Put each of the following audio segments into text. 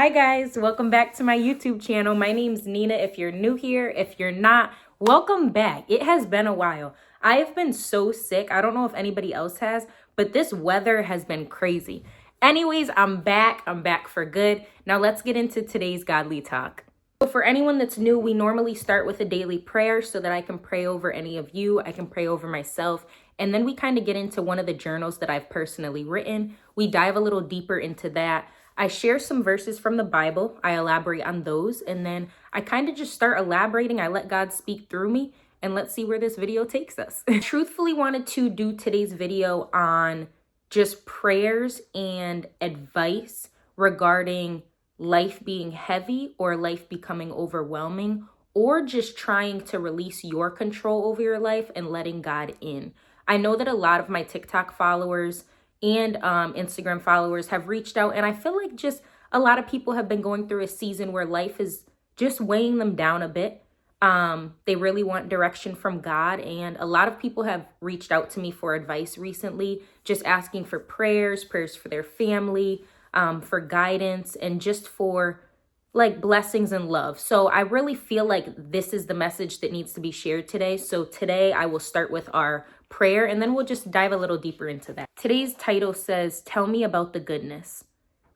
Hi guys, welcome back to my YouTube channel. My name's Nina. If you're new here, if you're not, welcome back. It has been a while. I have been so sick. I don't know if anybody else has, but this weather has been crazy. Anyways, I'm back. I'm back for good. Now let's get into today's godly talk. So for anyone that's new, we normally start with a daily prayer so that I can pray over any of you. I can pray over myself. And then we kind of get into one of the journals that I've personally written. We dive a little deeper into that. I share some verses from the Bible. I elaborate on those. And then I kind of just start elaborating. I let God speak through me. And let's see where this video takes us. I truthfully wanted to do today's video on just prayers and advice regarding life being heavy or life becoming overwhelming, or just trying to release your control over your life and letting God in. I know that a lot of my TikTok followers and Instagram followers have reached out, and I feel like just a lot of people have been going through a season where life is just weighing them down a bit. They really want direction from God, and a lot of people have reached out to me for advice recently, just asking for prayers for their family, for guidance, and just for like blessings and love. So I really feel like this is the message that needs to be shared today. So today I will start with our prayer, and then we'll just dive a little deeper into that. Today's title says, "Tell me about the goodness."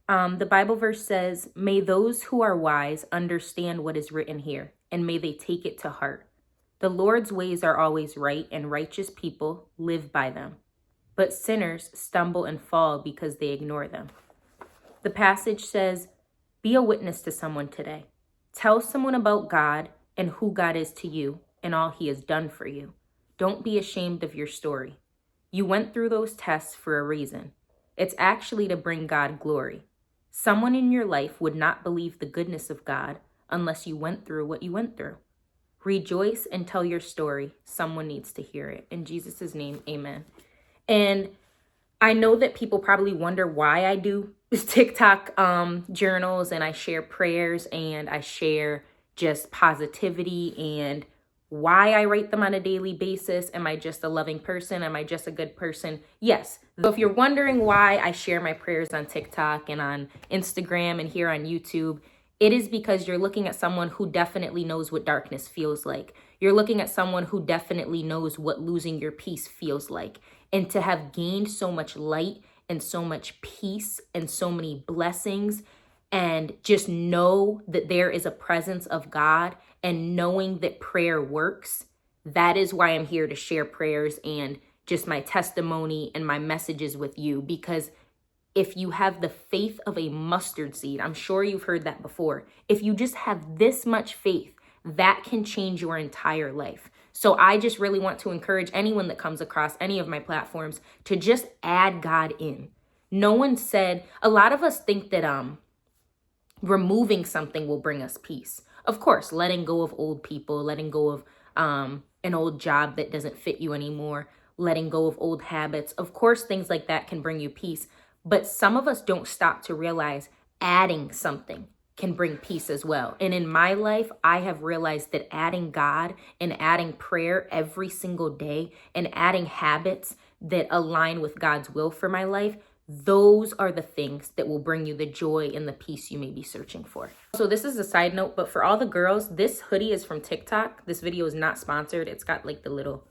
The Bible verse says, "May those who are wise understand what is written here, and may they take it to heart. The Lord's ways are always right, and righteous people live by them. But sinners stumble and fall because they ignore them." The passage says, "Be a witness to someone today. Tell someone about God and who God is to you and all he has done for you. Don't be ashamed of your story. You went through those tests for a reason. It's actually to bring God glory. Someone in your life would not believe the goodness of God unless you went through what you went through. Rejoice and tell your story. Someone needs to hear it. In Jesus' name, amen." And I know that people probably wonder why I do TikTok journals, and I share prayers and I share just positivity and why I write them on a daily basis. Am I just a loving person? Am I just a good person? Yes. So if you're wondering why I share my prayers on TikTok and on Instagram and here on YouTube, it is because you're looking at someone who definitely knows what darkness feels like. You're looking at someone who definitely knows what losing your peace feels like. And to have gained so much light and so much peace and so many blessings, and just know that there is a presence of God, and knowing that prayer works, that is why I'm here to share prayers and just my testimony and my messages with you. Because if you have the faith of a mustard seed, I'm sure you've heard that before. If you just have this much faith, that can change your entire life. So I just really want to encourage anyone that comes across any of my platforms to just add God in. No one said, a lot of us think that removing something will bring us peace. Of course, letting go of old people, letting go of an old job that doesn't fit you anymore, letting go of old habits. Of course, things like that can bring you peace. But some of us don't stop to realize adding something can bring peace as well. And in my life, I have realized that adding God and adding prayer every single day and adding habits that align with God's will for my life, those are the things that will bring you the joy and the peace you may be searching for. So this is a side note, but for all the girls, this hoodie is from TikTok. This video is not sponsored. It's got like the little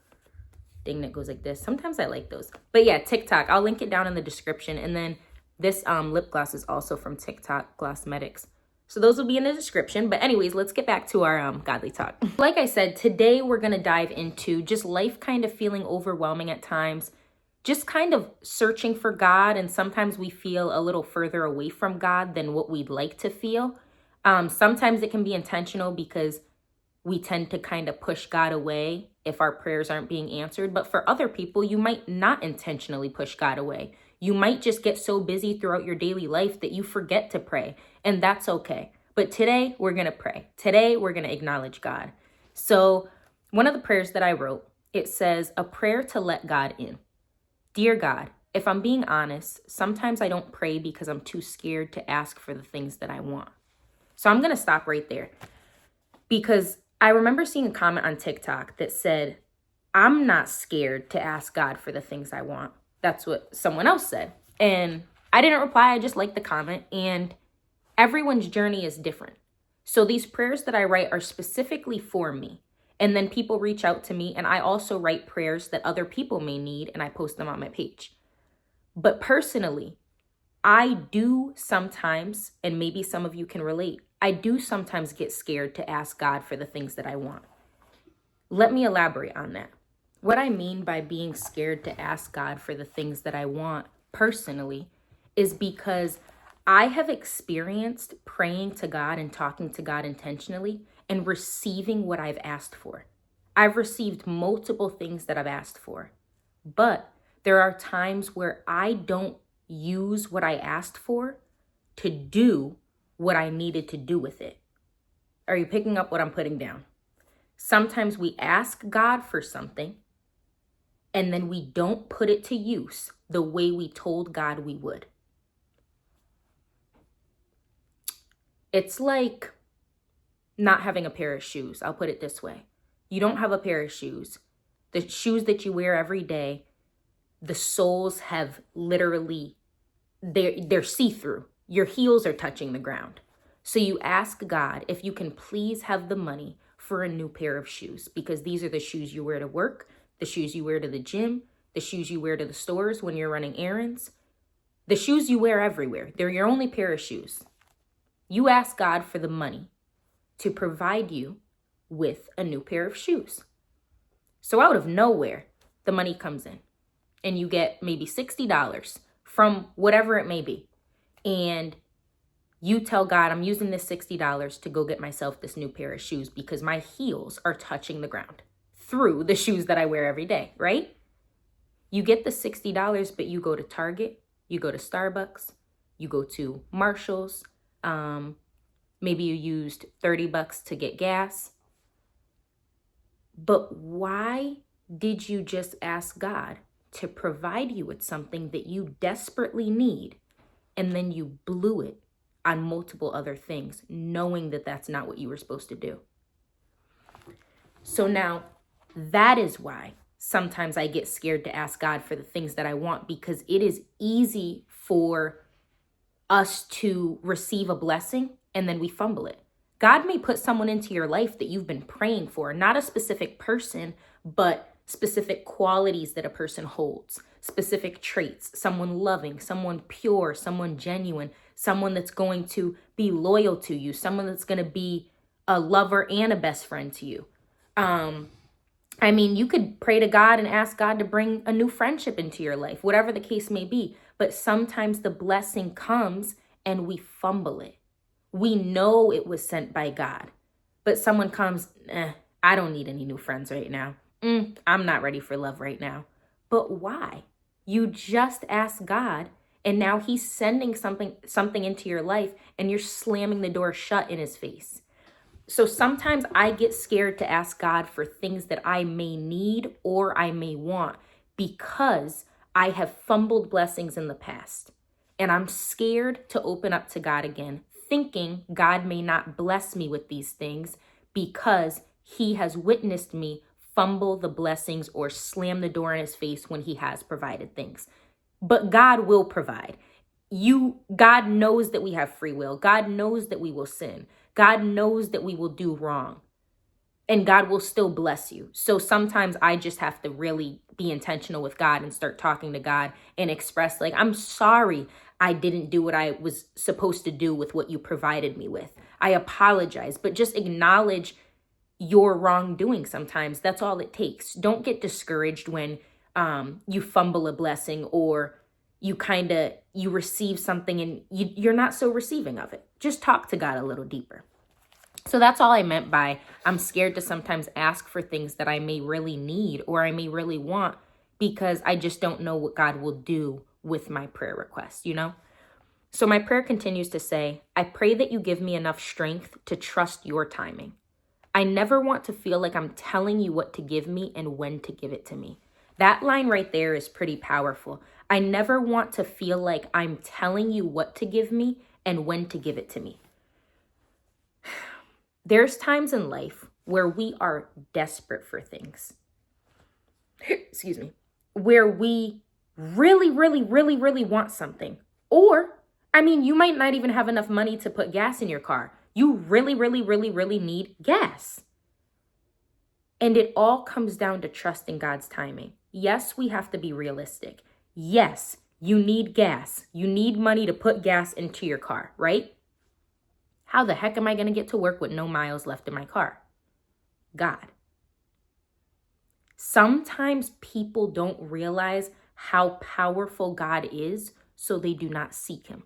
thing that goes like this. Sometimes I like those. But yeah, TikTok. I'll link it down in the description. And then this lip gloss is also from TikTok Glossmetics. So those will be in the description. But anyways, let's get back to our godly talk. Like I said, today we're going to dive into just life kind of feeling overwhelming at times. Just kind of searching for God, and sometimes we feel a little further away from God than what we'd like to feel. Sometimes it can be intentional because we tend to kind of push God away if our prayers aren't being answered. But for other people, you might not intentionally push God away. You might just get so busy throughout your daily life that you forget to pray, and that's okay. But today we're going to pray. Today we're going to acknowledge God. So one of the prayers that I wrote, it says, "A prayer to let God in." Dear God, if I'm being honest, sometimes I don't pray because I'm too scared to ask for the things that I want. So I'm going to stop right there, because I remember seeing a comment on TikTok that said, "I'm not scared to ask God for the things I want." That's what someone else said. And I didn't reply. I just liked the comment. And Everyone's journey is different. So these prayers that I write are specifically for me. And then people reach out to me, and I also write prayers that other people may need, and I post them on my page. But personally, I do sometimes, and maybe some of you can relate, I do sometimes get scared to ask God for the things that I want. Let me elaborate on that. What I mean by being scared to ask God for the things that I want personally is because I have experienced praying to God and talking to God intentionally and receiving what I've asked for. I've received multiple things that I've asked for, but there are times where I don't use what I asked for to do what I needed to do with it. Are you picking up what I'm putting down? Sometimes we ask God for something and then we don't put it to use the way we told God we would. It's like not having a pair of shoes. I'll put it this way. You don't have a pair of shoes. The shoes that you wear every day, the soles have literally, they're see-through. Your heels are touching the ground. So you ask God if you can please have the money for a new pair of shoes, because these are the shoes you wear to work, the shoes you wear to the gym, the shoes you wear to the stores when you're running errands, the shoes you wear everywhere. They're your only pair of shoes. You ask God for the money to provide you with a new pair of shoes. So out of nowhere, the money comes in and you get maybe $60 from whatever it may be. And you tell God, I'm using this $60 to go get myself this new pair of shoes because my heels are touching the ground through the shoes that I wear every day, right? You get the $60, but you go to Target, you go to Starbucks, you go to Marshall's, maybe you used $30 to get gas. But why did you just ask God to provide you with something that you desperately need, and then you blew it on multiple other things, knowing that that's not what you were supposed to do? So now that is why sometimes I get scared to ask God for the things that I want, because it is easy for us to receive a blessing and then we fumble it. God may put someone into your life that you've been praying for, not a specific person, but specific qualities that a person holds, specific traits, someone loving, someone pure, someone genuine, someone that's going to be loyal to you, someone that's going to be a lover and a best friend to you. You could pray to God and ask God to bring a new friendship into your life, whatever the case may be. But sometimes the blessing comes and we fumble it. We know it was sent by God, but someone comes, I don't need any new friends right now. I'm not ready for love right now. But why? You just asked God, and now he's sending something into your life, and you're slamming the door shut in his face. So sometimes I get scared to ask God for things that I may need or I may want because I have fumbled blessings in the past. And I'm scared to open up to God again, thinking God may not bless me with these things because he has witnessed me fumble the blessings or slam the door in his face when he has provided things. But God will provide. God knows that we have free will. God knows that we will sin. God knows that we will do wrong. And God will still bless you. So sometimes I just have to really be intentional with God and start talking to God and express, like, I'm sorry I didn't do what I was supposed to do with what you provided me with. I apologize, but just acknowledge your wrongdoing sometimes. That's all it takes. Don't get discouraged when you fumble a blessing or you receive something and you're not so receiving of it. Just talk to God a little deeper. So that's all I meant by I'm scared to sometimes ask for things that I may really need or I may really want because I just don't know what God will do with my prayer request, So my prayer continues to say, I pray that you give me enough strength to trust your timing. I never want to feel like I'm telling you what to give me and when to give it to me. That line right there is pretty powerful. I never want to feel like I'm telling you what to give me and when to give it to me. There's times in life where we are desperate for things. Where we really, really, really, really want something. Or, I mean, you might not even have enough money to put gas in your car. You really, really, really, really need gas. And it all comes down to trusting God's timing. Yes, we have to be realistic. Yes, you need gas. You need money to put gas into your car, right? How the heck am I going to get to work with no miles left in my car? God. Sometimes people don't realize how powerful God is, so they do not seek him.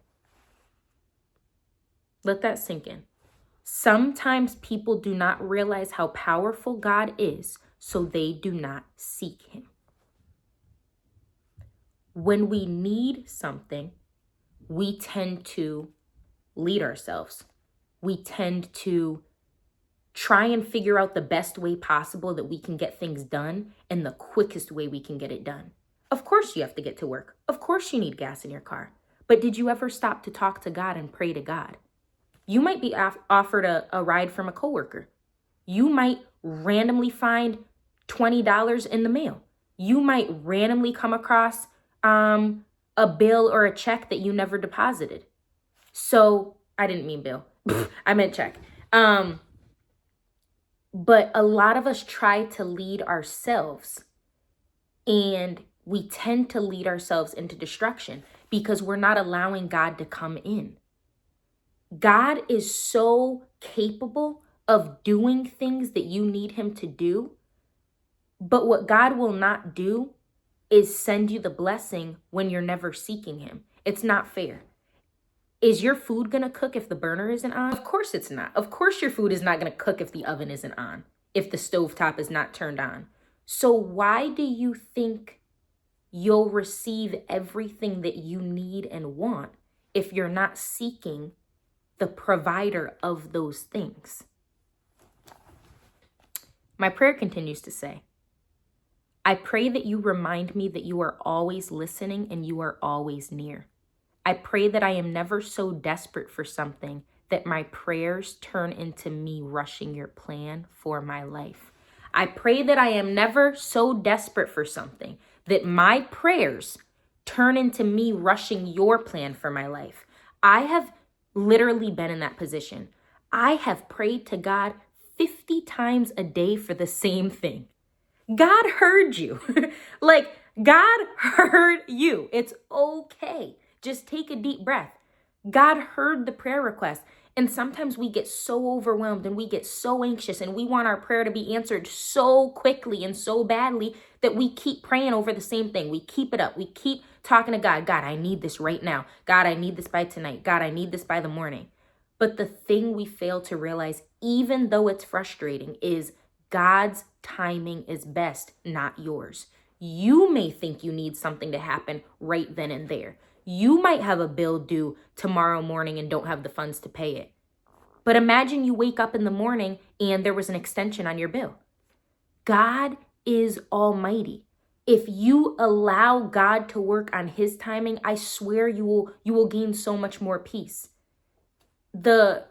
Let that sink in. Sometimes people do not realize how powerful God is, so they do not seek him. When we need something, we tend to lead ourselves. We tend to try and figure out the best way possible that we can get things done and the quickest way we can get it done. Of course you have to get to work. Of course you need gas in your car. But did you ever stop to talk to God and pray to God? You might be offered a ride from a coworker. You might randomly find $20 in the mail. You might randomly come across a bill or a check that you never deposited. So I didn't mean bill. I meant check. But a lot of us try to lead ourselves, and we tend to lead ourselves into destruction because we're not allowing God to come in. God is so capable of doing things that you need him to do, but what God will not do is send you the blessing when you're never seeking him. It's not fair. Is your food going to cook if the burner isn't on? Of course it's not. Of course your food is not going to cook if the oven isn't on, if the stovetop is not turned on. So why do you think you'll receive everything that you need and want if you're not seeking the provider of those things? My prayer continues to say, I pray that you remind me that you are always listening and you are always near. I pray that I am never so desperate for something that my prayers turn into me rushing your plan for my life. I pray that I am never so desperate for something that my prayers turn into me rushing your plan for my life. I have literally been in that position. I have prayed to God 50 times a day for the same thing. God heard you. Like, God heard you. It's okay. Just take a deep breath. God heard the prayer request. And sometimes we get so overwhelmed and we get so anxious and we want our prayer to be answered so quickly and so badly that we keep praying over the same thing. We keep it up. We keep talking to God. God, I need this right now. God, I need this by tonight. God, I need this by the morning. But the thing we fail to realize, even though it's frustrating, is God's timing is best, not yours. You may think you need something to happen right then and there. You might have a bill due tomorrow morning and don't have the funds to pay it. But imagine you wake up in the morning and there was an extension on your bill. God is almighty. If you allow God to work on his timing, I swear you will gain so much more peace. The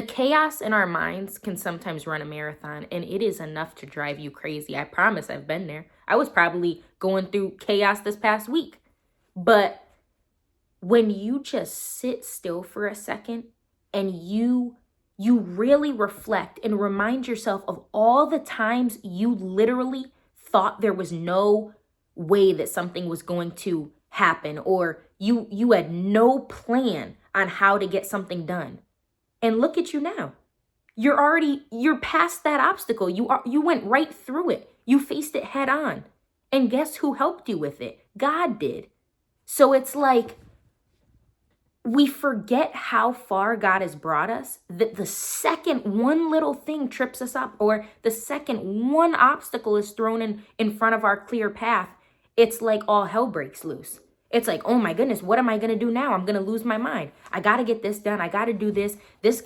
chaos in our minds can sometimes run a marathon, and it is enough to drive you crazy. I promise I've been there. I was probably going through chaos this past week. But when you just sit still for a second and you really reflect and remind yourself of all the times you literally thought there was no way that something was going to happen, or you had no plan on how to get something done. And look at you now. You're past that obstacle. You went right through it. You faced it head on. And guess who helped you with it? God did. So it's like we forget how far God has brought us, that the second one little thing trips us up, or the second one obstacle is thrown in front of our clear path, it's like all hell breaks loose. It's like, oh my goodness, what am I going to do now? I'm going to lose my mind. I got to get this done. I got to do this. This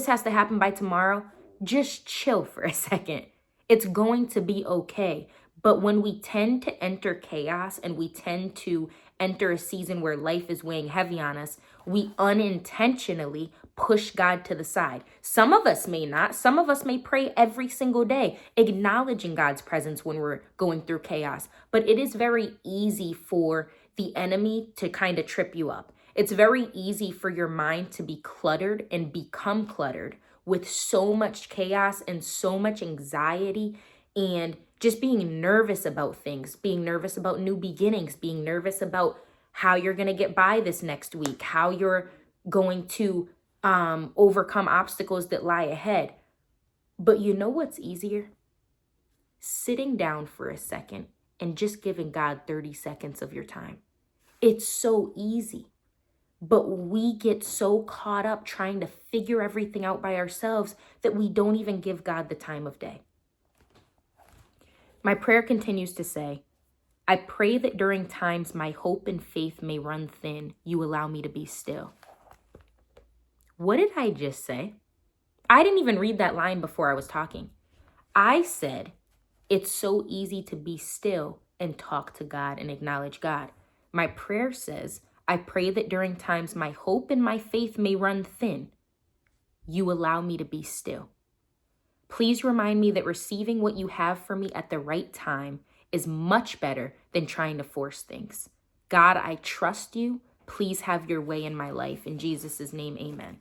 has to happen by tomorrow. Just chill for a second. It's going to be okay. But when we tend to enter chaos and we tend to enter a season where life is weighing heavy on us, we unintentionally push God to the side. Some of us may not. Some of us may pray every single day, acknowledging God's presence when we're going through chaos. But it is very easy for the enemy to kind of trip you up. It's very easy for your mind to be cluttered and become cluttered with so much chaos and so much anxiety and just being nervous about things, being nervous about new beginnings, being nervous about how you're going to get by this next week, how you're going to overcome obstacles that lie ahead. But you know what's easier? Sitting down for a second and just giving God 30 seconds of your time. It's so easy. But we get so caught up trying to figure everything out by ourselves that we don't even give God the time of day. My prayer continues to say, I pray that during times my hope and faith may run thin, you allow me to be still. What did I just say? I didn't even read that line before I was talking. I said, it's so easy to be still and talk to God and acknowledge God. My prayer says, I pray that during times my hope and my faith may run thin, you allow me to be still. Please remind me that receiving what you have for me at the right time is much better than trying to force things. God, I trust you. Please have your way in my life. In Jesus' name, amen.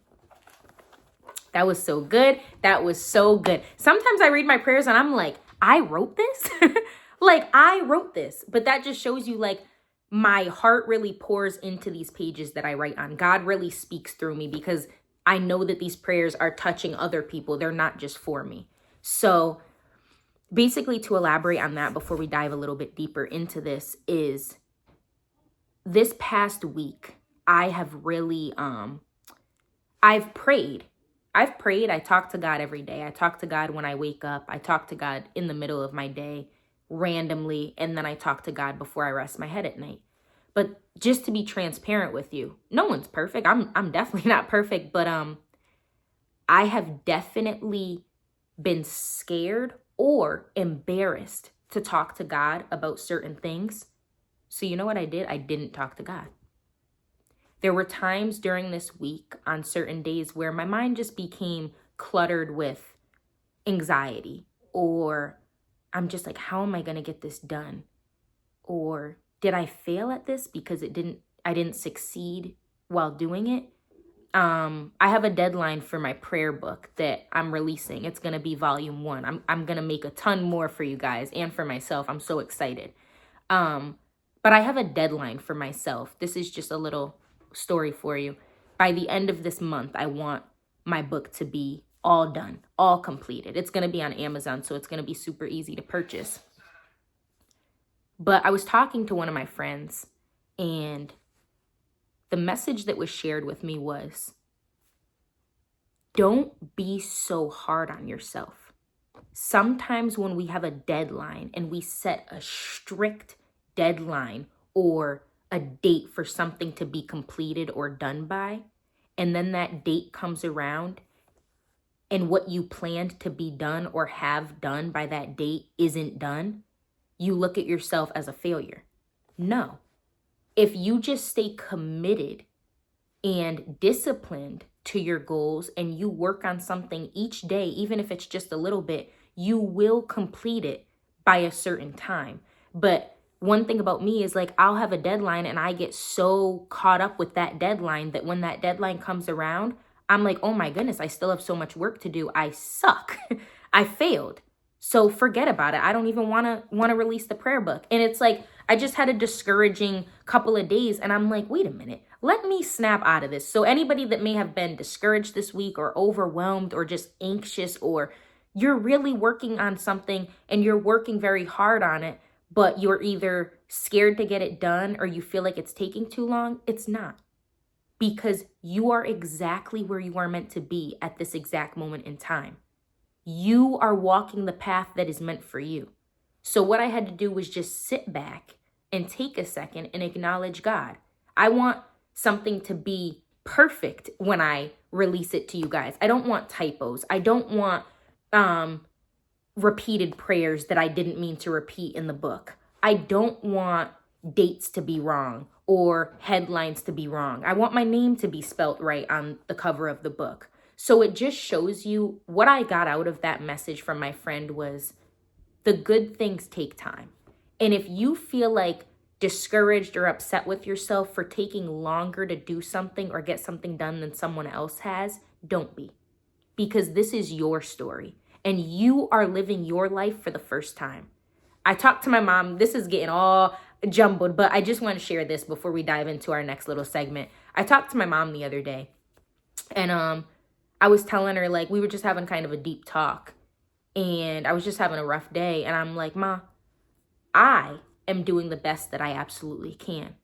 That was so good. That was so good. Sometimes I read my prayers and I'm like, I wrote this? Like, I wrote this. But that just shows you, like, my heart really pours into these pages that I write on. God really speaks through me because I know that these prayers are touching other people. They're not just for me. So basically, to elaborate on that before we dive a little bit deeper into this, is this past week, I have really, I've prayed. I talk to God every day. I talk to God when I wake up. I talk to God in the middle of my day, randomly, and then I talk to God before I rest my head at night. But just to be transparent with you, no one's perfect. I'm definitely not perfect, but I have definitely been scared or embarrassed to talk to God about certain things. So you know what I did? I didn't talk to God. There were times during this week on certain days where my mind just became cluttered with anxiety, or I'm just like, how am I going to get this done? Or did I fail at this because I didn't succeed while doing it? I have a deadline for my prayer book that I'm releasing. It's going to be volume 1. I'm going to make a ton more for you guys and for myself. I'm so excited. But I have a deadline for myself. This is just a little story for you. By the end of this month, I want my book to be all done, all completed. It's going to be on Amazon, so it's going to be super easy to purchase. But I was talking to one of my friends, and the message that was shared with me was, don't be so hard on yourself. Sometimes when we have a deadline and we set a strict deadline or a date for something to be completed or done by, and then that date comes around and what you planned to be done or have done by that date isn't done, you look at yourself as a failure. No. If you just stay committed and disciplined to your goals and you work on something each day, even if it's just a little bit, you will complete it by a certain time. But one thing about me is, like, I'll have a deadline and I get so caught up with that deadline that when that deadline comes around, I'm like, oh my goodness, I still have so much work to do. I suck. I failed. So forget about it. I don't even want to release the prayer book. And it's like, I just had a discouraging couple of days and I'm like, wait a minute, let me snap out of this. So anybody that may have been discouraged this week or overwhelmed or just anxious, or you're really working on something and you're working very hard on it, but you're either scared to get it done or you feel like it's taking too long, it's not. Because you are exactly where you are meant to be at this exact moment in time. You are walking the path that is meant for you. So what I had to do was just sit back and take a second and acknowledge God. I want something to be perfect when I release it to you guys. I don't want typos. I don't want repeated prayers that I didn't mean to repeat in the book. I don't want dates to be wrong or headlines to be wrong. I want my name to be spelt right on the cover of the book. So it just shows you what I got out of that message from my friend was the good things take time. And if you feel like discouraged or upset with yourself for taking longer to do something or get something done than someone else has, don't be. Because this is your story and you are living your life for the first time. I talked to my mom. This is getting all jumbled, but I just want to share this before we dive into our next little segment. I talked to my mom the other day and I was telling her, like, we were just having kind of a deep talk and I was just having a rough day. And I'm like, Ma, I am doing the best that I absolutely can.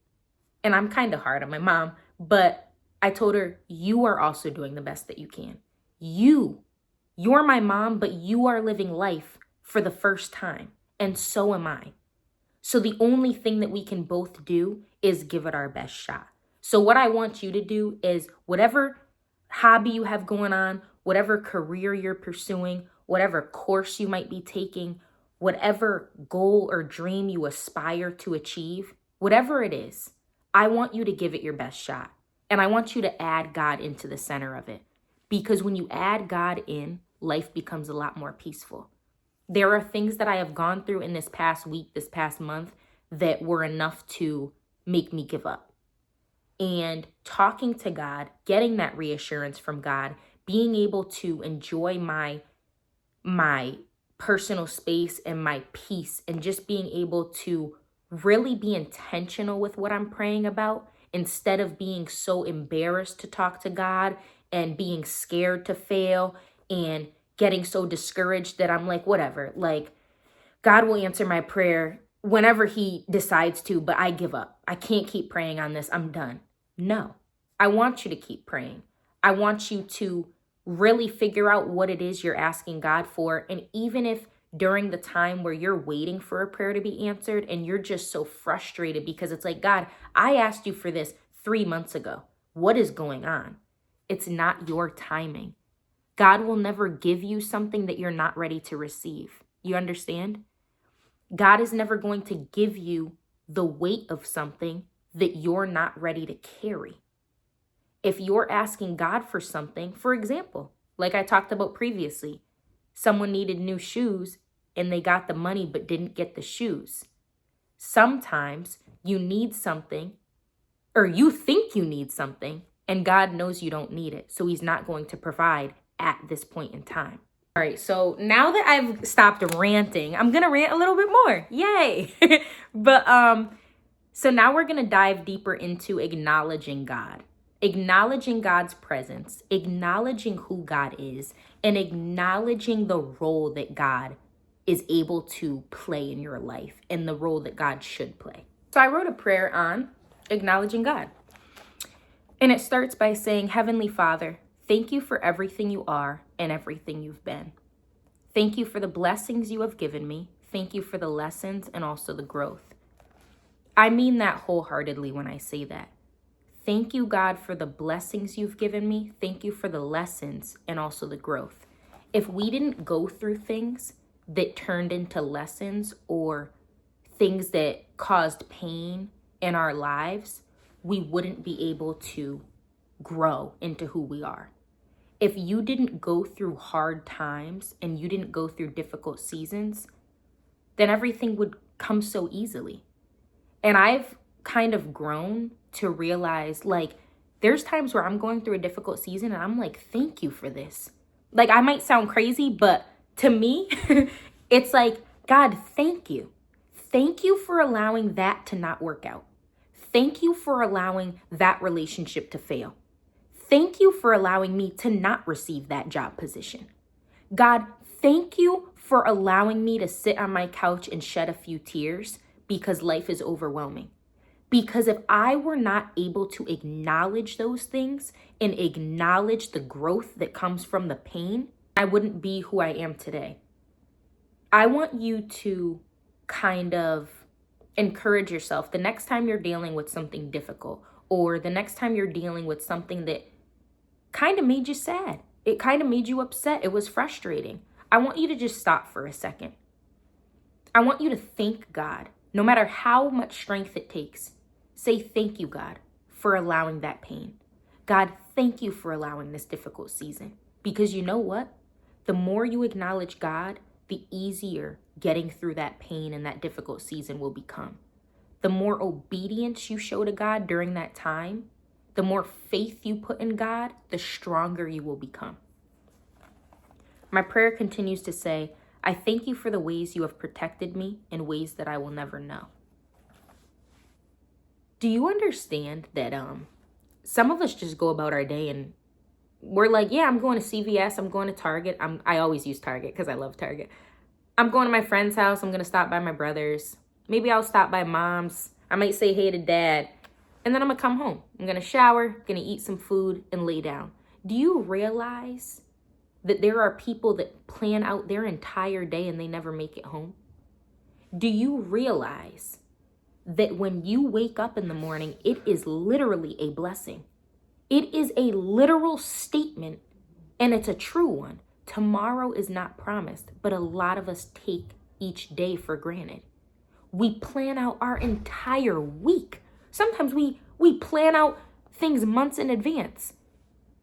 And I'm kind of hard on my mom, but I told her, you are also doing the best that you can. You're my mom, but you are living life for the first time. And so am I. So the only thing that we can both do is give it our best shot. So what I want you to do is whatever hobby you have going on, whatever career you're pursuing, whatever course you might be taking, whatever goal or dream you aspire to achieve, whatever it is, I want you to give it your best shot. And I want you to add God into the center of it. Because when you add God in, life becomes a lot more peaceful. There are things that I have gone through in this past week, this past month, that were enough to make me give up. And talking to God, getting that reassurance from God, being able to enjoy my personal space and my peace, and just being able to really be intentional with what I'm praying about instead of being so embarrassed to talk to God and being scared to fail and getting so discouraged that I'm like, whatever, like God will answer my prayer whenever he decides to, but I give up. I can't keep praying on this. I'm done. No, I want you to keep praying. I want you to really figure out what it is you're asking God for. And even if during the time where you're waiting for a prayer to be answered and you're just so frustrated because it's like, God, I asked you for this 3 months ago. What is going on? It's not your timing. God will never give you something that you're not ready to receive. You understand? God is never going to give you the weight of something that you're not ready to carry. If you're asking God for something, for example, like I talked about previously, someone needed new shoes and they got the money but didn't get the shoes. Sometimes you need something, or you think you need something, and God knows you don't need it. So he's not going to provide at this point in time. All right, so now that I've stopped ranting, I'm gonna rant a little bit more. Yay! So now we're gonna dive deeper into acknowledging God. Acknowledging God's presence, acknowledging who God is, and acknowledging the role that God is able to play in your life and the role that God should play. So I wrote a prayer on acknowledging God. And it starts by saying, Heavenly Father, thank you for everything you are and everything you've been. Thank you for the blessings you have given me. Thank you for the lessons and also the growth. I mean that wholeheartedly when I say that. Thank you, God, for the blessings you've given me. Thank you for the lessons and also the growth. If we didn't go through things that turned into lessons or things that caused pain in our lives, we wouldn't be able to grow into who we are. If you didn't go through hard times and you didn't go through difficult seasons, then everything would come so easily. And I've kind of grown to realize, like, there's times where I'm going through a difficult season and I'm like, thank you for this. Like, I might sound crazy, but to me, it's like, God, thank you. Thank you for allowing that to not work out. Thank you for allowing that relationship to fail. Thank you for allowing me to not receive that job position. God, thank you for allowing me to sit on my couch and shed a few tears because life is overwhelming. Because if I were not able to acknowledge those things and acknowledge the growth that comes from the pain, I wouldn't be who I am today. I want you to kind of encourage yourself the next time you're dealing with something difficult, or the next time you're dealing with something that kind of made you sad. It kind of made you upset. It was frustrating. I want you to just stop for a second. I want you to thank God, no matter how much strength it takes. Say, thank you, God, for allowing that pain. God, thank you for allowing this difficult season. Because you know what? The more you acknowledge God, the easier getting through that pain and that difficult season will become. the more obedience you show to God during that time, the more faith you put in God, the stronger you will become. My prayer continues to say, I thank you for the ways you have protected me in ways that I will never know. Do you understand that some of us just go about our day and we're like, yeah, I'm going to CVS, I'm going to Target. I always use Target because I love Target. I'm going to my friend's house, I'm going to stop by my brother's. Maybe I'll stop by mom's. I might say hey to dad. And then I'm going to come home. I'm going to shower, going to eat some food, and lay down. Do you realize that there are people that plan out their entire day and they never make it home? Do you realize that when you wake up in the morning, it is literally a blessing? It is a literal statement, and it's a true one. Tomorrow is not promised, but a lot of us take each day for granted. We plan out our entire week. Sometimes we plan out things months in advance.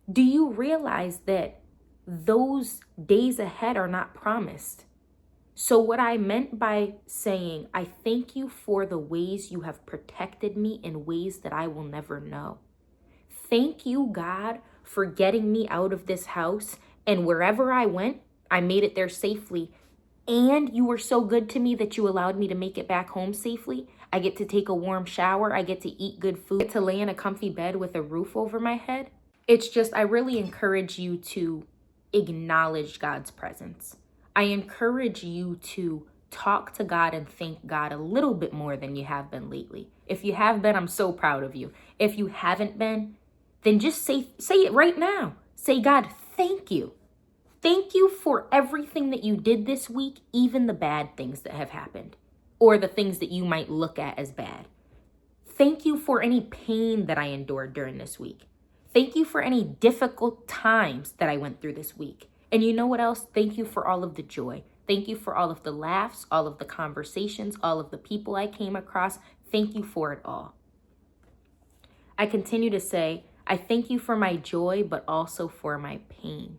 Do you realize that those days ahead are not promised? So what I meant by saying, I thank you for the ways you have protected me in ways that I will never know. Thank you, God, for getting me out of this house, and wherever I went, I made it there safely. And you were so good to me that you allowed me to make it back home safely. I get to take a warm shower. I get to eat good food, I get to lay in a comfy bed with a roof over my head. It's just, I really encourage you to acknowledge God's presence. I encourage you to talk to God and thank God a little bit more than you have been lately. If you have been, I'm so proud of you. If you haven't been, then just say it right now. Say, God, thank you. Thank you for everything that you did this week, even the bad things that have happened, or the things that you might look at as bad. Thank you for any pain that I endured during this week. Thank you for any difficult times that I went through this week. And you know what else? Thank you for all of the joy. Thank you for all of the laughs, all of the conversations, all of the people I came across. Thank you for it all. I continue to say, I thank you for my joy, but also for my pain.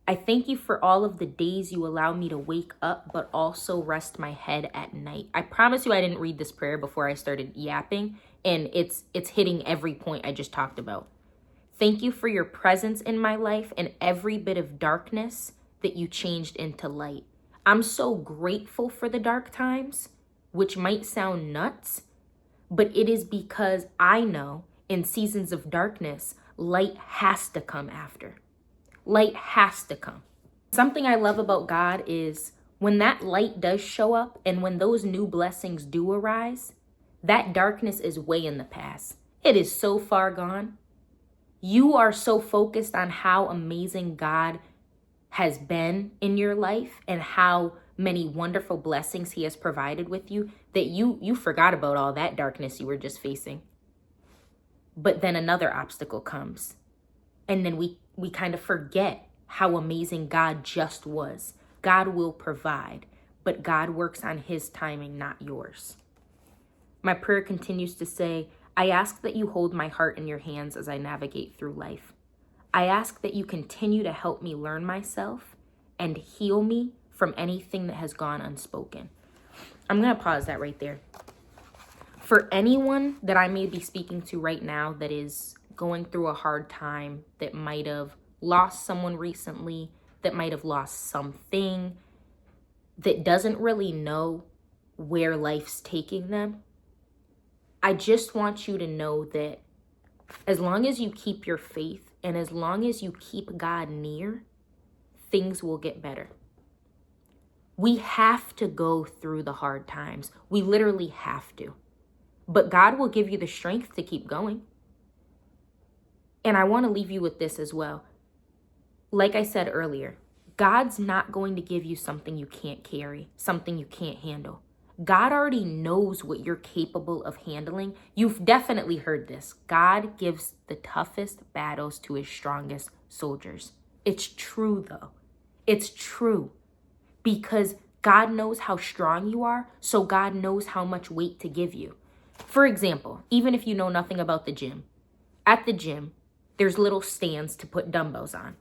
I thank you for all of the days you allow me to wake up, but also rest my head at night. I promise you I didn't read this prayer before I started yapping, and it's hitting every point I just talked about. Thank you for your presence in my life and every bit of darkness that you changed into light. I'm so grateful for the dark times, which might sound nuts, but it is because I know in seasons of darkness, light has to come after. Light has to come. Something I love about God is when that light does show up and when those new blessings do arise, that darkness is way in the past. It is so far gone. You are so focused on how amazing God has been in your life and how many wonderful blessings he has provided with you that you forgot about all that darkness you were just facing. But then another obstacle comes. And then we kind of forget how amazing God just was. God will provide, but God works on his timing, not yours. My prayer continues to say, I ask that you hold my heart in your hands as I navigate through life. I ask that you continue to help me learn myself and heal me from anything that has gone unspoken. I'm going to pause that right there. For anyone that I may be speaking to right now that is going through a hard time, that might have lost someone recently, that might have lost something, that doesn't really know where life's taking them, I just want you to know that as long as you keep your faith and as long as you keep God near, things will get better. We have to go through the hard times. We literally have to. But God will give you the strength to keep going. And I want to leave you with this as well. Like I said earlier, God's not going to give you something you can't carry, something you can't handle. God already knows what you're capable of handling. You've definitely heard this. God gives the toughest battles to his strongest soldiers. It's true though. It's true. Because God knows how strong you are, so God knows how much weight to give you. For example, even if you know nothing about the gym, at the gym, there's little stands to put dumbbells on.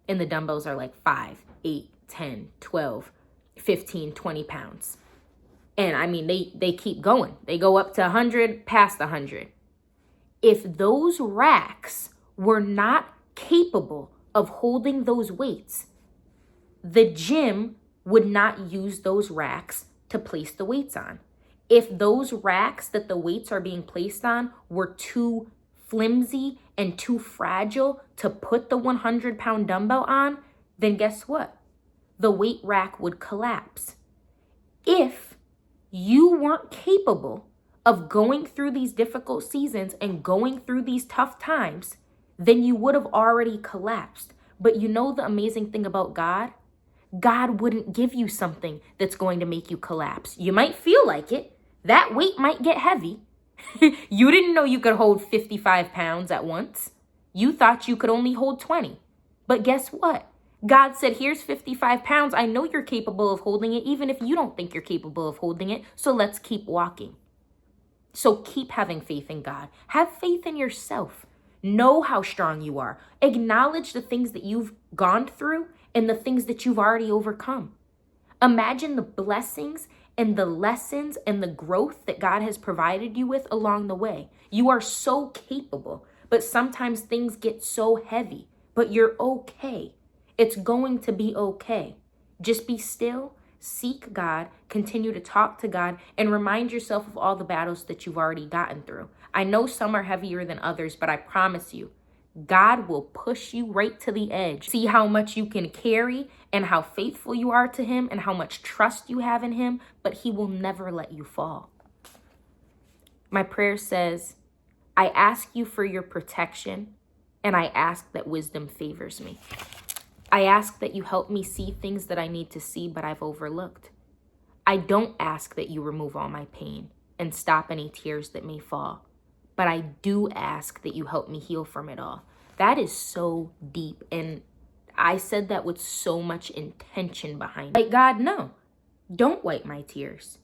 And the dumbbells are like 5, 8, 10, 12, 15, 20 pounds. And I mean, they keep going. They go up to 100, past 100. If those racks were not capable of holding those weights, the gym would not use those racks to place the weights on. If those racks that the weights are being placed on were too flimsy and too fragile to put the 100-pound dumbbell on, then guess what? The weight rack would collapse. If you weren't capable of going through these difficult seasons and going through these tough times, then you would have already collapsed. But you know the amazing thing about God? God wouldn't give you something that's going to make you collapse. You might feel like it. That weight might get heavy. You didn't know you could hold 55 pounds at once. You thought you could only hold 20. But guess what? God said, here's 55 pounds. I know you're capable of holding it, even if you don't think you're capable of holding it. So let's keep walking. So keep having faith in God. Have faith in yourself. Know how strong you are. Acknowledge the things that you've gone through and the things that you've already overcome. Imagine the blessings and the lessons and the growth that God has provided you with along the way. You are so capable, but sometimes things get so heavy, but you're okay. It's going to be okay. Just be still, seek God, continue to talk to God, and remind yourself of all the battles that you've already gotten through. I know some are heavier than others, but I promise you, God will push you right to the edge. See how much you can carry and how faithful you are to him and how much trust you have in him, but he will never let you fall. My prayer says, I ask you for your protection, and I ask that wisdom favors me. I ask that you help me see things that I need to see, but I've overlooked. I don't ask that you remove all my pain and stop any tears that may fall, but I do ask that you help me heal from it all. That is so deep, and I said that with so much intention behind it. Like, God, no, don't wipe my tears.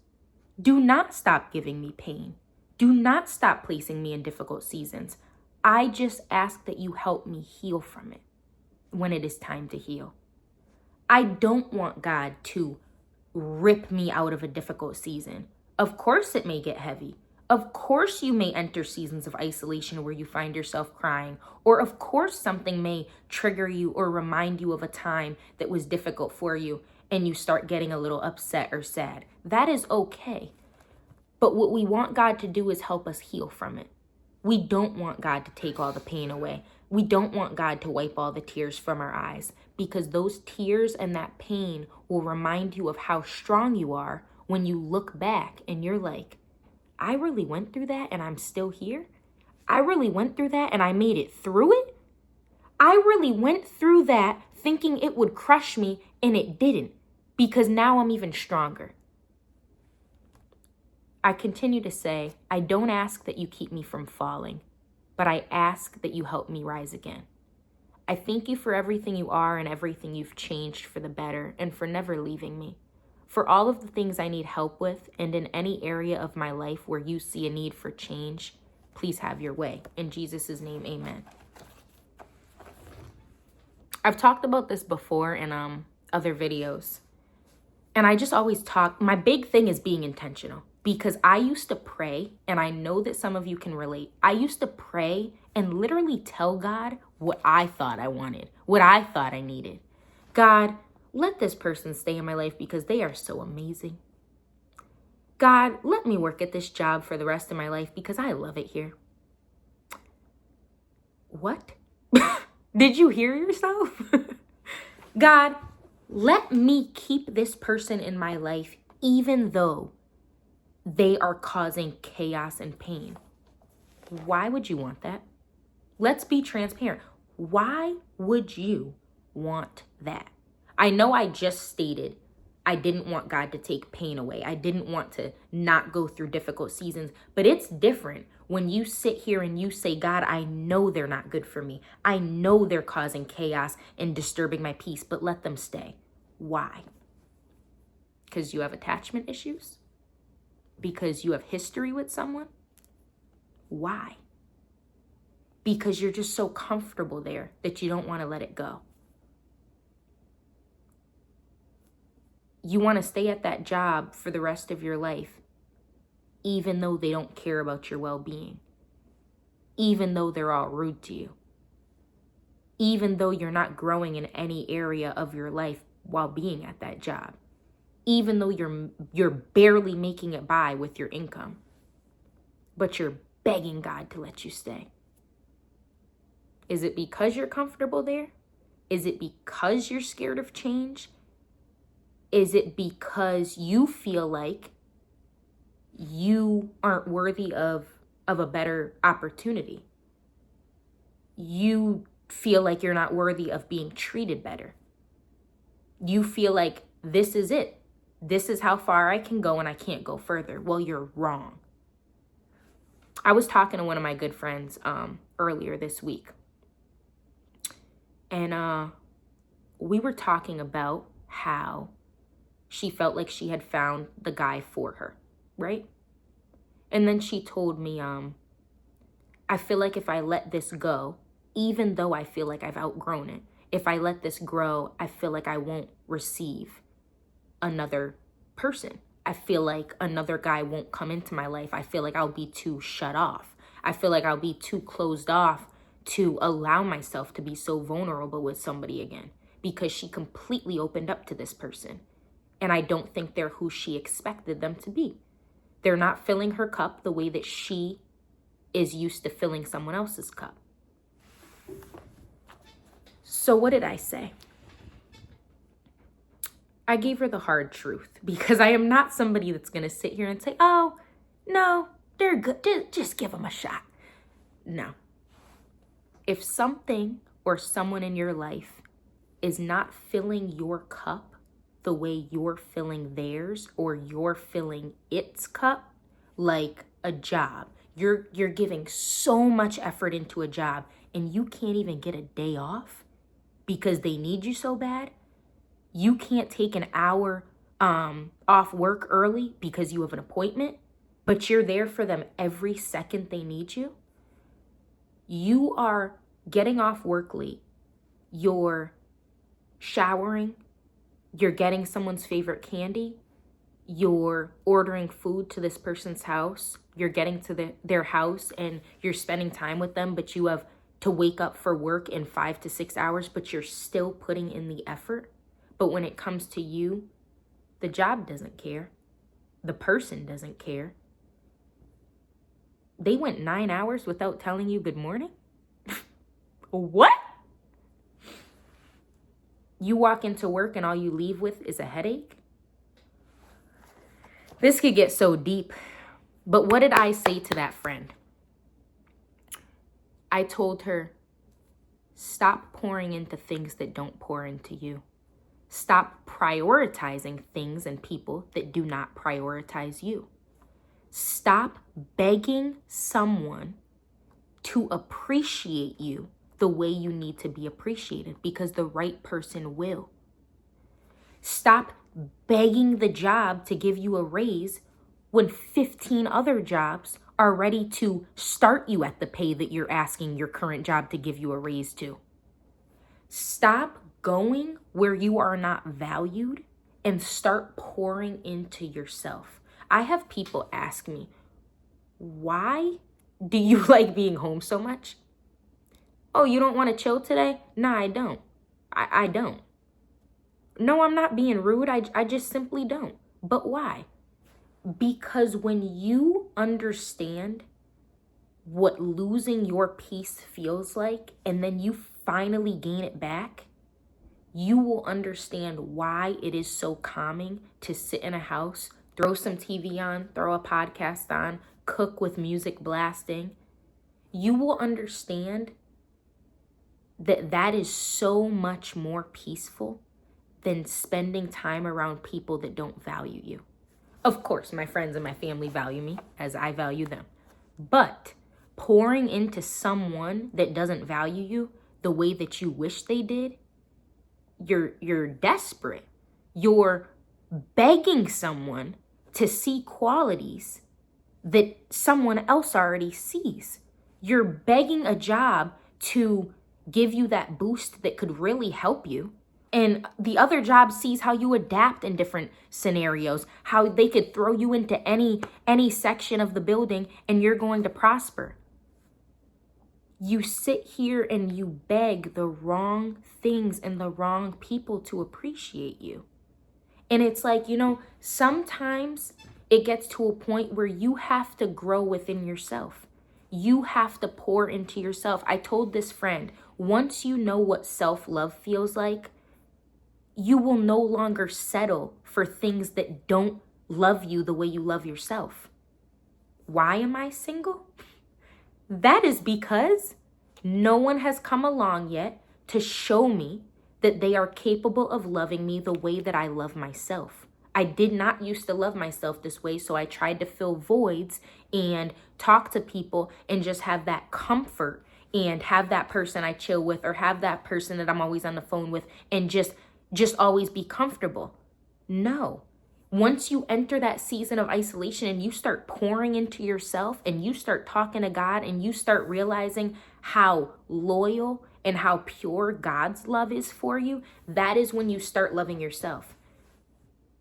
Do not stop giving me pain. Do not stop placing me in difficult seasons. I just ask that you help me heal from it when it is time to heal. I don't want God to rip me out of a difficult season. Of course it may get heavy. Of course you may enter seasons of isolation where you find yourself crying. Or of course something may trigger you or remind you of a time that was difficult for you and you start getting a little upset or sad. That is okay. But what we want God to do is help us heal from it. We don't want God to take all the pain away. We don't want God to wipe all the tears from our eyes, because those tears and that pain will remind you of how strong you are when you look back and you're like, I really went through that and I'm still here. I really went through that and I made it through it. I really went through that thinking it would crush me and it didn't, because now I'm even stronger. I continue to say, I don't ask that you keep me from falling, but I ask that you help me rise again. I thank you for everything you are and everything you've changed for the better, and for never leaving me. For all of the things I need help with, and in any area of my life where you see a need for change, please have your way. In Jesus' name, amen. I've talked about this before in other videos, and I just always talk, my big thing is being intentional. Because I used to pray, and I know that some of you can relate. I used to pray and literally tell God what I thought I wanted, what I thought I needed. God, let this person stay in my life because they are so amazing. God, let me work at this job for the rest of my life because I love it here. What? Did you hear yourself? God, let me keep this person in my life even though they are causing chaos and pain. Why would you want that? Let's be transparent. Why would you want that? I know I just stated I didn't want God to take pain away. I didn't want to not go through difficult seasons, but it's different when you sit here and you say, God, I know they're not good for me. I know they're causing chaos and disturbing my peace, but let them stay. Why? Because you have attachment issues? Because you have history with someone? Why? Because you're just so comfortable there that you don't want to let it go. You want to stay at that job for the rest of your life, even though they don't care about your well-being, even though they're all rude to you, even though you're not growing in any area of your life while being at that job, even though you're barely making it by with your income, but you're begging God to let you stay. Is it because you're comfortable there? Is it because you're scared of change? Is it because you feel like you aren't worthy of a better opportunity? You feel like you're not worthy of being treated better. You feel like this is it. This is how far I can go and I can't go further. Well, you're wrong. I was talking to one of my good friends earlier this week. And we were talking about how she felt like she had found the guy for her, right? And then she told me, I feel like if I let this go, even though I feel like I've outgrown it, if I let this grow, I feel like I won't receive another person. I feel like another guy won't come into my life. I feel like I'll be too shut off. I feel like I'll be too closed off to allow myself to be so vulnerable with somebody again, because she completely opened up to this person. And I don't think they're who she expected them to be. They're not filling her cup the way that she is used to filling someone else's cup. So what did I say? I gave her the hard truth, because I am not somebody that's going to sit here and say, oh, no, they're good. Just give them a shot. No. If something or someone in your life is not filling your cup the way you're filling theirs, or you're filling its cup, like a job, you're giving so much effort into a job and you can't even get a day off because they need you so bad. You can't take an hour off work early because you have an appointment, but you're there for them every second they need you. You are getting off work late. You're showering. You're getting someone's favorite candy. You're ordering food to this person's house. You're getting to their house and you're spending time with them, but you have to wake up for work in 5 to 6 hours, but you're still putting in the effort. But when it comes to you, the job doesn't care. The person doesn't care. They went 9 hours without telling you good morning? What? You walk into work and all you leave with is a headache? This could get so deep. But what did I say to that friend? I told her, stop pouring into things that don't pour into you. Stop prioritizing things and people that do not prioritize you. Stop begging someone to appreciate you the way you need to be appreciated, because the right person will. Stop begging the job to give you a raise when 15 other jobs are ready to start you at the pay that you're asking your current job to give you a raise to. Stop going where you are not valued and start pouring into yourself. I have people ask me, why do you like being home so much? Oh, you don't want to chill today? Nah, I don't. I don't. No, I'm not being rude. I just simply don't. But why? Because when you understand what losing your peace feels like, and then you finally gain it back, you will understand why it is so calming to sit in a house, throw some TV on, throw a podcast on, cook with music blasting. You will understand that is so much more peaceful than spending time around people that don't value you. Of course, my friends and my family value me as I value them. But pouring into someone that doesn't value you the way that you wish they did, you're desperate. You're begging someone to see qualities that someone else already sees. You're begging a job to give you that boost that could really help you And the other job sees how you adapt in different scenarios, how they could throw you into any section of the building and you're going to prosper. You sit here and you beg the wrong things and the wrong people to appreciate you. And it's like, sometimes it gets to a point where you have to grow within yourself. You have to pour into yourself. I told this friend, once you know what self-love feels like, you will no longer settle for things that don't love you the way you love yourself. Why am I single? That is because no one has come along yet to show me that they are capable of loving me the way that I love myself. I did not used to love myself this way, so I tried to fill voids and talk to people and just have that comfort and have that person I chill with or have that person that I'm always on the phone with and just always be comfortable. No. Once you enter that season of isolation and you start pouring into yourself and you start talking to God and you start realizing how loyal and how pure God's love is for you, that is when you start loving yourself.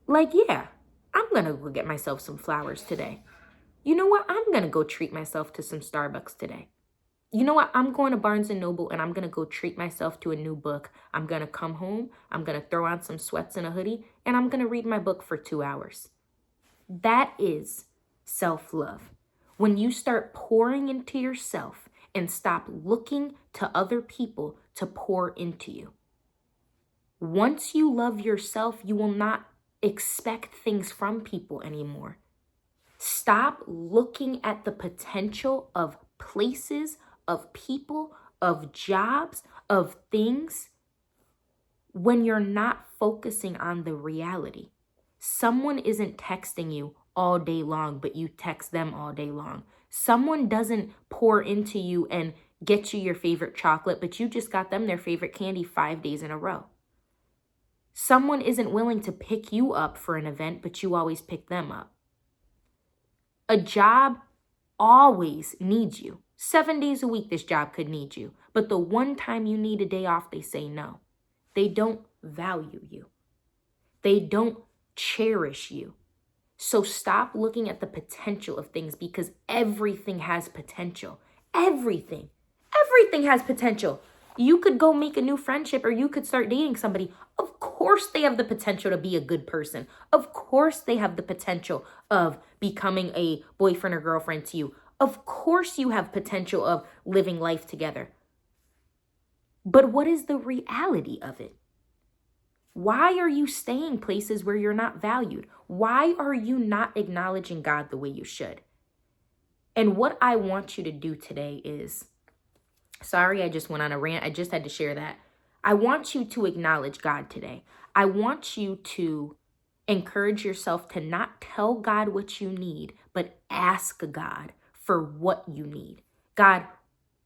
Like, yeah, I'm going to go get myself some flowers today. You know what? I'm going to go treat myself to some Starbucks today. You know what? I'm going to Barnes & Noble and I'm going to go treat myself to a new book. I'm going to come home. I'm going to throw on some sweats and a hoodie and I'm going to read my book for 2 hours. That is self-love. When you start pouring into yourself and stop looking to other people to pour into you. Once you love yourself, you will not expect things from people anymore. Stop looking at the potential of places, of people, of jobs, of things when you're not focusing on the reality. Someone isn't texting you all day long, but you text them all day long. Someone doesn't pour into you and get you your favorite chocolate, but you just got them their favorite candy 5 days in a row. Someone isn't willing to pick you up for an event, but you always pick them up. A job always needs you. 7 days a week, this job could need you. But the one time you need a day off, they say no. They don't value you. They don't cherish you. So stop looking at the potential of things because everything has potential. Everything. Everything has potential. You could go make a new friendship or you could start dating somebody. Of course they have the potential to be a good person. Of course they have the potential of becoming a boyfriend or girlfriend to you. Of course you have potential of living life together. But what is the reality of it? Why are you staying places where you're not valued? Why are you not acknowledging God the way you should? And what I want you to do today is, sorry, I just went on a rant. I just had to share that. I want you to acknowledge God today. I want you to encourage yourself to not tell God what you need, but ask God for what you need. God,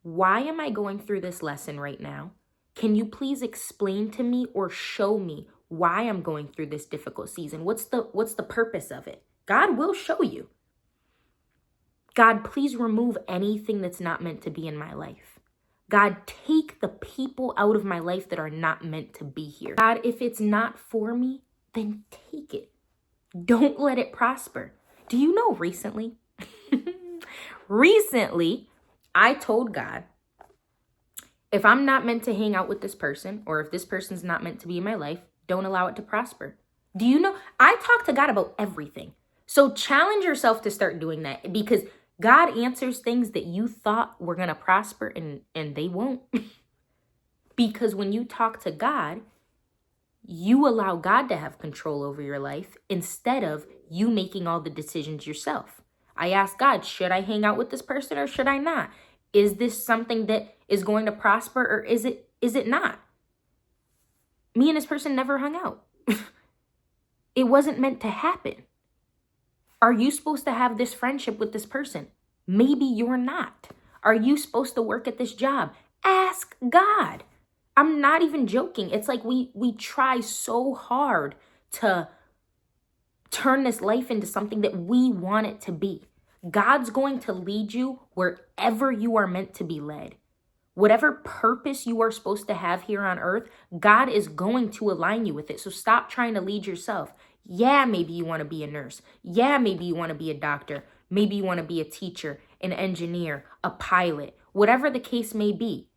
why am I going through this lesson right now? Can you please explain to me or show me why I'm going through this difficult season? What's the purpose of it? God will show you. God, please remove anything that's not meant to be in my life. God, take the people out of my life that are not meant to be here. God, if it's not for me, then take it. Don't let it prosper. Do you know recently, I told God, if I'm not meant to hang out with this person, or if this person's not meant to be in my life, don't allow it to prosper. Do you know? I talk to God about everything. So challenge yourself to start doing that because God answers things that you thought were going to prosper and they won't. Because when you talk to God, you allow God to have control over your life instead of you making all the decisions yourself. I asked God, should I hang out with this person or should I not? Is this something that is going to prosper or is it not? Me and this person never hung out. It wasn't meant to happen. Are you supposed to have this friendship with this person? Maybe you're not. Are you supposed to work at this job? Ask God. I'm not even joking. It's like we try so hard to turn this life into something that we want it to be. God's going to lead you wherever you are meant to be led. Whatever purpose you are supposed to have here on earth, God is going to align you with it. So stop trying to lead yourself. Yeah, maybe you want to be a nurse. Yeah, maybe you want to be a doctor. Maybe you want to be a teacher, an engineer, a pilot, whatever the case may be.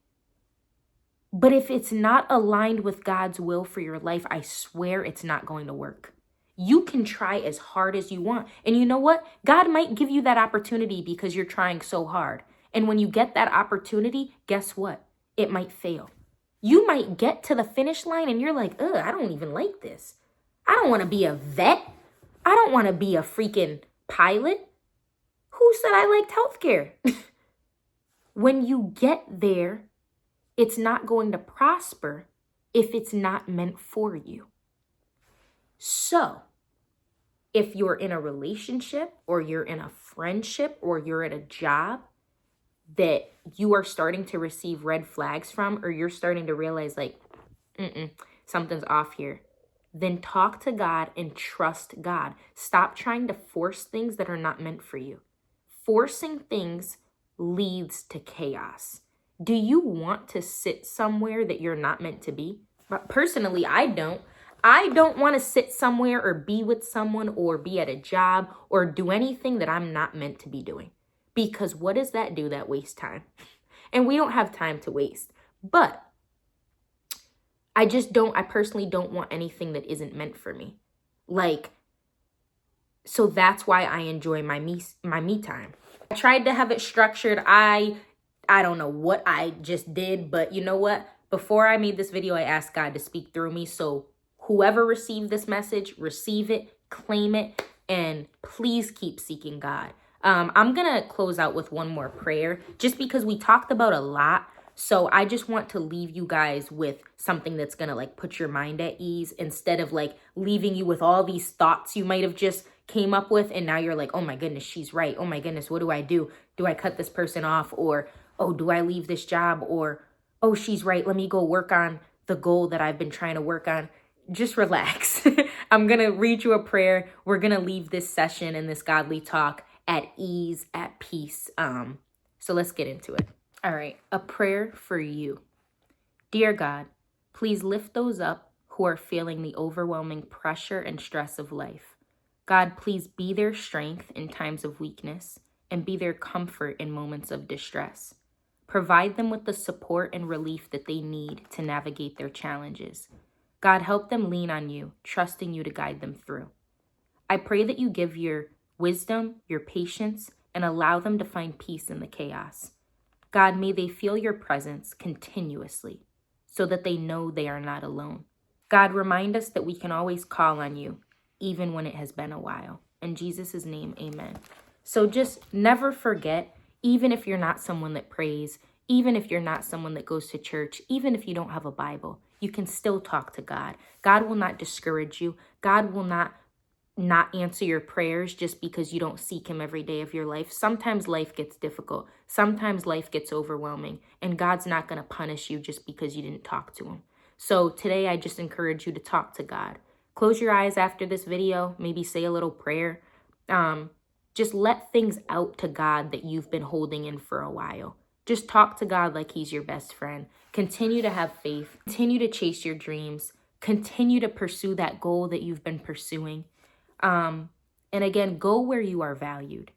But if it's not aligned with God's will for your life, I swear it's not going to work. You can try as hard as you want. And you know what? God might give you that opportunity because you're trying so hard. And when you get that opportunity, guess what? It might fail. You might get to the finish line and you're like, ugh, I don't even like this. I don't want to be a vet. I don't want to be a freaking pilot. Who said I liked healthcare? When you get there, it's not going to prosper if it's not meant for you. So, if you're in a relationship or you're in a friendship or you're at a job that you are starting to receive red flags from, or you're starting to realize like, something's off here, then talk to God and trust God. Stop trying to force things that are not meant for you. Forcing things leads to chaos. Do you want to sit somewhere that you're not meant to be? But personally, I don't. I don't want to sit somewhere or be with someone or be at a job or do anything that I'm not meant to be doing. Because what does that do? That wastes time. And we don't have time to waste. But I personally don't want anything that isn't meant for me. So that's why I enjoy my me time. I tried to have it structured. I don't know what I just did, but you know what? Before I made this video, I asked God to speak through me. So whoever received this message, receive it, claim it, and please keep seeking God. I'm going to close out with one more prayer just because we talked about a lot. So I just want to leave you guys with something that's going to like put your mind at ease instead of like leaving you with all these thoughts you might have just came up with. And now you're like, oh my goodness, she's right. Oh my goodness, what do I do? Do I cut this person off? Or, oh, do I leave this job? Or, oh, she's right. Let me go work on the goal that I've been trying to work on. Just relax. I'm going to read you a prayer. We're going to leave this session and this godly talk at ease, at peace. So let's get into it. All right. A prayer for you. Dear God, please lift those up who are feeling the overwhelming pressure and stress of life. God, please be their strength in times of weakness and be their comfort in moments of distress. Provide them with the support and relief that they need to navigate their challenges. God, help them lean on you, trusting you to guide them through. I pray that you give your wisdom, your patience, and allow them to find peace in the chaos. God, may they feel your presence continuously so that they know they are not alone. God, remind us that we can always call on you, even when it has been a while. In Jesus' name, amen. So just never forget, even if you're not someone that prays, even if you're not someone that goes to church, even if you don't have a Bible, you can still talk to God. God will not discourage you. God will not answer your prayers just because you don't seek him every day of your life. Sometimes life gets difficult. Sometimes life gets overwhelming, and God's not going to punish you just because you didn't talk to him. So today I just encourage you to talk to God. Close your eyes after this video, maybe say a little prayer. Just let things out to God that you've been holding in for a while. Just talk to God like he's your best friend. Continue to have faith. Continue to chase your dreams. Continue to pursue that goal that you've been pursuing. And again, go where you are valued.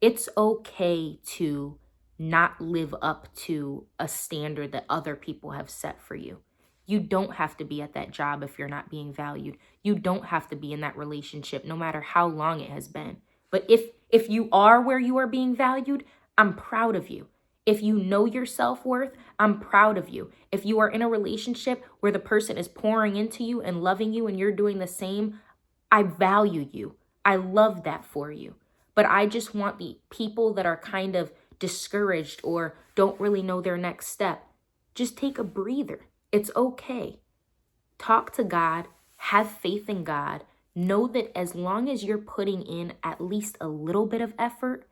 It's okay to not live up to a standard that other people have set for you. You don't have to be at that job if you're not being valued. You don't have to be in that relationship, no matter how long it has been. But if you are where you are being valued, I'm proud of you. If you know your self-worth, I'm proud of you. If you are in a relationship where the person is pouring into you and loving you and you're doing the same, I value you. I love that for you. But I just want the people that are kind of discouraged or don't really know their next step, just take a breather. It's okay. Talk to God. Have faith in God. Know that as long as you're putting in at least a little bit of effort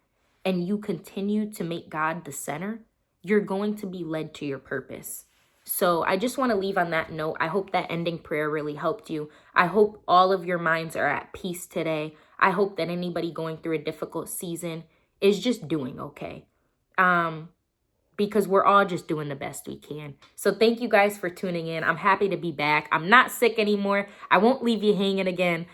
and you continue to make God the center, you're going to be led to your purpose. So I just want to leave on that note. I hope that ending prayer really helped you. I hope all of your minds are at peace today. I hope that anybody going through a difficult season is just doing okay. because we're all just doing the best we can. So thank you guys for tuning in. I'm happy to be back. I'm not sick anymore. I won't leave you hanging again.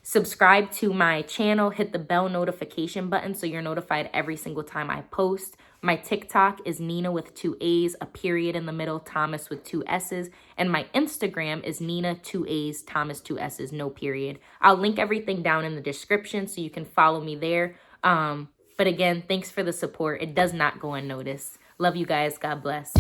Subscribe to my channel, hit the bell notification button so you're notified every single time I post. My TikTok is Nina with 2 A's, a period in the middle, Thomas with 2 S's. And my Instagram is Nina 2 A's, Thomas 2 S's, no period. I'll link everything down in the description so you can follow me there. But again, thanks for the support. It does not go unnoticed. Love you guys. God bless.